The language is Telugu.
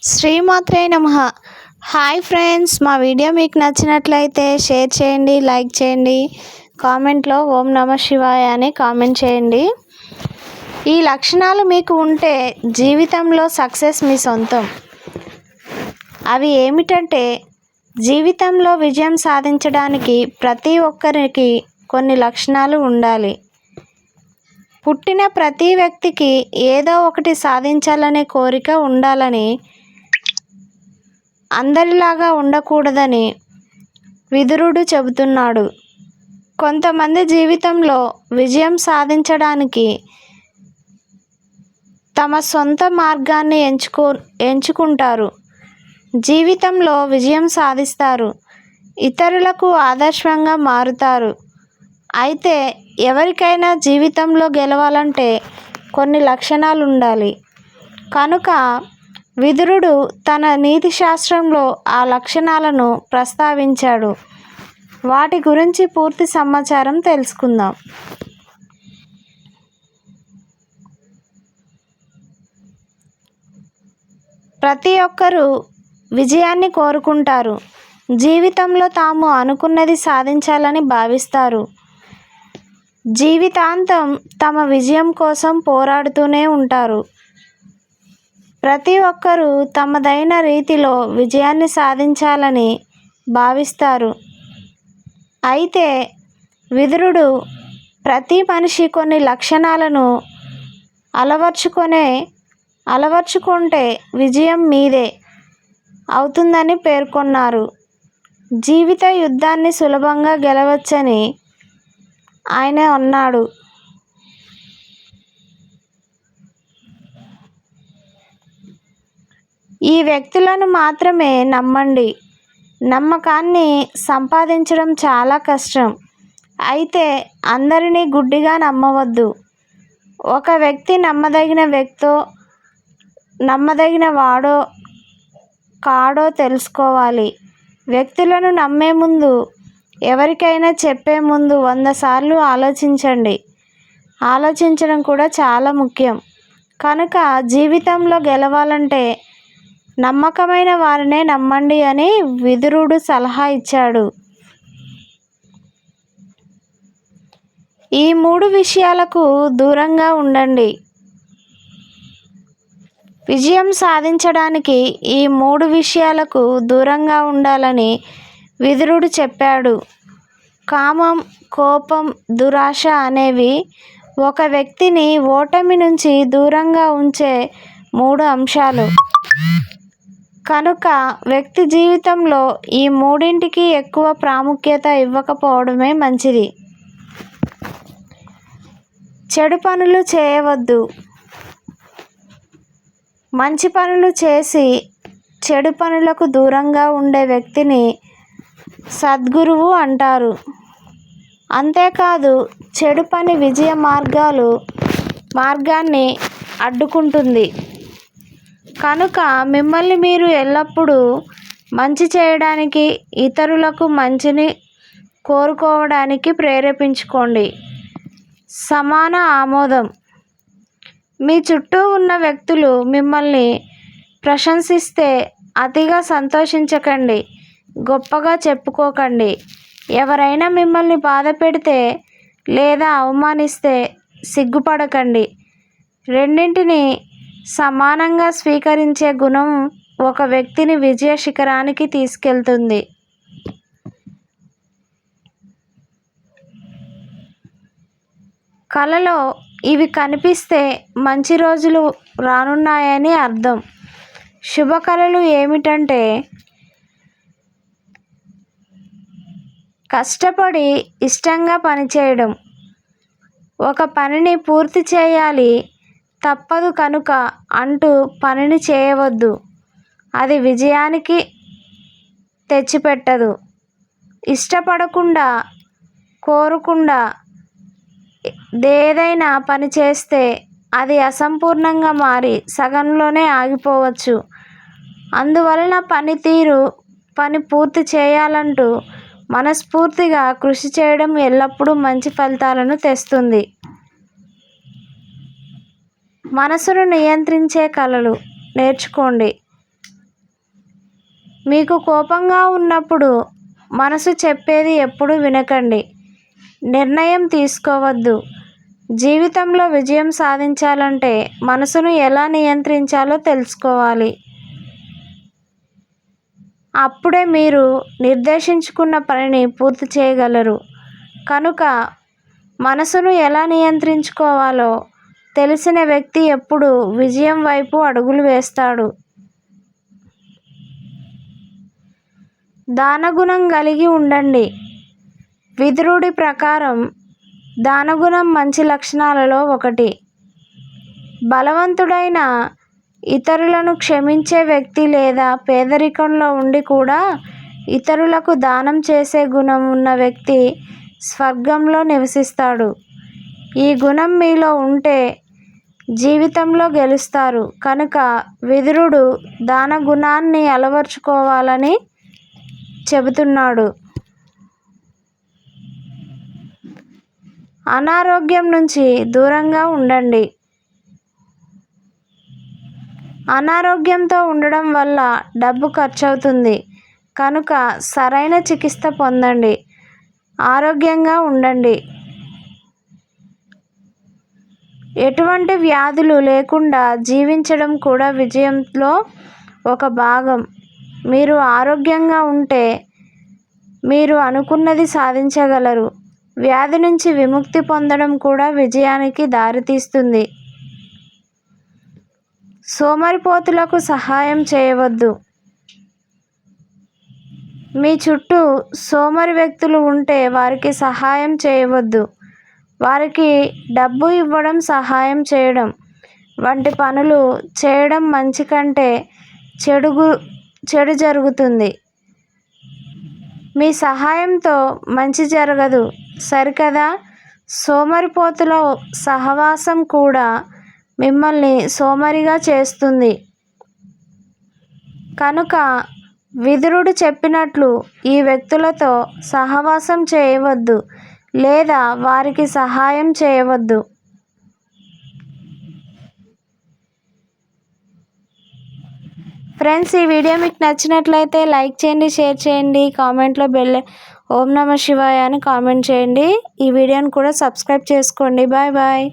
శ్రీమాత్రే నమః. హాయ్ ఫ్రెండ్స్, మా వీడియో మీకు నచ్చినట్లయితే షేర్ చేయండి, లైక్ చేయండి, కామెంట్లో ఓం నమః శివాయ అని కామెంట్ చేయండి. ఈ లక్షణాలు మీకు ఉంటే జీవితంలో సక్సెస్ మీ సొంతం. అవి ఏమిటంటే, జీవితంలో విజయం సాధించడానికి ప్రతి ఒక్కరికి కొన్ని లక్షణాలు ఉండాలి. పుట్టిన ప్రతి వ్యక్తికి ఏదో ఒకటి సాధించాలనే కోరిక ఉండాలని, అందరిలాగా ఉండకూడదని విదురుడు చెబుతున్నాడు. కొంతమంది జీవితంలో విజయం సాధించడానికి తమ సొంత మార్గాన్ని ఎంచుకుంటారు. జీవితంలో విజయం సాధిస్తారు, ఇతరులకు ఆదర్శంగా మారుతారు. అయితే ఎవరికైనా జీవితంలో గెలవాలంటే కొన్ని లక్షణాలు ఉండాలి. కనుక విదురుడు తన నీతి శాస్త్రంలో ఆ లక్షణాలను ప్రస్తావించాడు. వాటి గురించి పూర్తి సమాచారం తెలుసుకుందాం. ప్రతి ఒక్కరూ విజయాన్ని కోరుకుంటారు. జీవితంలో తాము అనుకున్నది సాధించాలని భావిస్తారు. జీవితాంతం తమ విజయం కోసం పోరాడుతూనే ఉంటారు. ప్రతి ఒక్కరూ తమదైన రీతిలో విజయాన్ని సాధించాలని భావిస్తారు. అయితే విదురుడు ప్రతి మనిషి కొన్ని లక్షణాలను అలవర్చుకుంటే విజయం మీదే అవుతుందని పేర్కొన్నారు. జీవిత యుద్ధాన్ని సులభంగా గెలవచ్చని ఆయన అన్నాడు. ఈ వ్యక్తులను మాత్రమే నమ్మండి. నమ్మకాన్ని సంపాదించడం చాలా కష్టం. అయితే అందరినీ గుడ్డిగా నమ్మవద్దు. ఒక వ్యక్తి నమ్మదగిన వాడో కాడో తెలుసుకోవాలి. వ్యక్తులను నమ్మే ముందు, ఎవరికైనా చెప్పే ముందు 100 సార్లు ఆలోచించండి. ఆలోచించడం కూడా చాలా ముఖ్యం. కనుక జీవితంలో గెలవాలంటే నమ్మకమైన వారినే నమ్మండి అని విదురుడు సలహా ఇచ్చాడు. ఈ 3 విషయాలకు దూరంగా ఉండండి. విజయం సాధించడానికి ఈ 3 విషయాలకు దూరంగా ఉండాలని విదురుడు చెప్పాడు. కామం, కోపం, దురాశ అనేవి ఒక వ్యక్తిని ఓటమి నుంచి దూరంగా ఉంచే 3 అంశాలు. కనుక వ్యక్తి జీవితంలో ఈ 3ంటికి ఎక్కువ ప్రాముఖ్యత ఇవ్వకపోవడమే మంచిది. చెడు పనులు చేయవద్దు. మంచి పనులు చేసి చెడు పనులకు దూరంగా ఉండే వ్యక్తిని సద్గురువు అంటారు. అంతేకాదు, చెడు పని విజయ మార్గాన్ని అడ్డుకుంటుంది. కనుక మిమ్మల్ని మీరు ఎల్లప్పుడూ మంచి చేయడానికి, ఇతరులకు మంచిని కోరుకోవడానికి ప్రేరేపించుకోండి. సమాన ఆమోదం. మీ చుట్టూ ఉన్న వ్యక్తులు మిమ్మల్ని ప్రశంసిస్తే అతిగా సంతోషించకండి, గొప్పగా చెప్పుకోకండి. ఎవరైనా మిమ్మల్ని బాధ పెడితే లేదా అవమానిస్తే సిగ్గుపడకండి. రెండింటిని సమానంగా స్వీకరించే గుణం ఒక వ్యక్తిని విజయ శిఖరానికి తీసుకెళ్తుంది. కలలో ఇవి కనిపిస్తే మంచి రోజులు రానున్నాయని అర్థం. శుభకళలు ఏమిటంటే, కష్టపడి ఇష్టంగా పనిచేయడం. ఒక పనిని పూర్తి చేయాలి, తప్పదు కనుక అంటూ పనిని చేయవద్దు. అది విజయానికి తెచ్చిపెట్టదు. ఇష్టపడకుండా, కోరకుండా ఏదైనా పని చేస్తే అది అసంపూర్ణంగా మారి సగంలోనే ఆగిపోవచ్చు. అందువలన పని పూర్తి చేయాలంటూ మనస్ఫూర్తిగా కృషి చేయడం ఎల్లప్పుడూ మంచి ఫలితాలను తెస్తుంది. మనసును నియంత్రించే కళలు నేర్చుకోండి. మీకు కోపంగా ఉన్నప్పుడు మనసు చెప్పేది ఎప్పుడూ వినకండి. నిర్ణయం తీసుకోవద్దు. జీవితంలో విజయం సాధించాలంటే మనసును ఎలా నియంత్రించాలో తెలుసుకోవాలి. అప్పుడే మీరు నిర్దేశించుకున్న పనిని పూర్తి చేయగలరు. కనుక మనసును ఎలా నియంత్రించుకోవాలో తెలిసిన వ్యక్తి ఎప్పుడూ విజయం వైపు అడుగులు వేస్తాడు. దానగుణం కలిగి ఉండండి. విదురుడి ప్రకారం దానగుణం మంచి లక్షణాలలో ఒకటి. బలవంతుడైన ఇతరులను క్షమించే వ్యక్తి లేదా పేదరికంలో ఉండి కూడా ఇతరులకు దానం చేసే గుణం ఉన్న వ్యక్తి స్వర్గంలో నివసిస్తాడు. ఈ గుణం మీలో ఉంటే జీవితంలో గెలుస్తారు. కనుక విదురుడు దాన గుణాన్ని అలవర్చుకోవాలని చెబుతున్నాడు. అనారోగ్యం నుంచి దూరంగా ఉండండి. అనారోగ్యంతో ఉండడం వల్ల డబ్బు ఖర్చవుతుంది. కనుక సరైన చికిత్స పొందండి. ఆరోగ్యంగా ఉండండి. ఎటువంటి వ్యాధులు లేకుండా జీవించడం కూడా విజయంలో ఒక భాగం. మీరు ఆరోగ్యంగా ఉంటే మీరు అనుకున్నది సాధించగలరు. వ్యాధి నుంచి విముక్తి పొందడం కూడా విజయానికి దారితీస్తుంది. సోమరిపోతులకు సహాయం చేయవద్దు. మీ చుట్టూ సోమరి వ్యక్తులు ఉంటే వారికి సహాయం చేయవద్దు. వారికి డబ్బు ఇవ్వడం, సహాయం చేయడం వంటి పనులు చేయడం మంచి కంటే చెడు జరుగుతుంది. మీ సహాయంతో మంచి జరగదు సరికదా. సోమరిపోతుల సహవాసం కూడా మిమ్మల్ని సోమరిగా చేస్తుంది. కనుక విదురుడు చెప్పినట్లు ఈ వ్యక్తులతో సహవాసం చేయవద్దు లేదా వారికి సహాయం చేయవద్దు. ఫ్రెండ్స్, ఈ వీడియో మీకు నచ్చినట్లయితే లైక్ చేయండి, షేర్ చేయండి, కామెంట్లో ఓం నమః శివాయ అని కామెంట్ చేయండి. ఈ వీడియోని కూడా సబ్స్క్రైబ్ చేసుకోండి. Bye bye.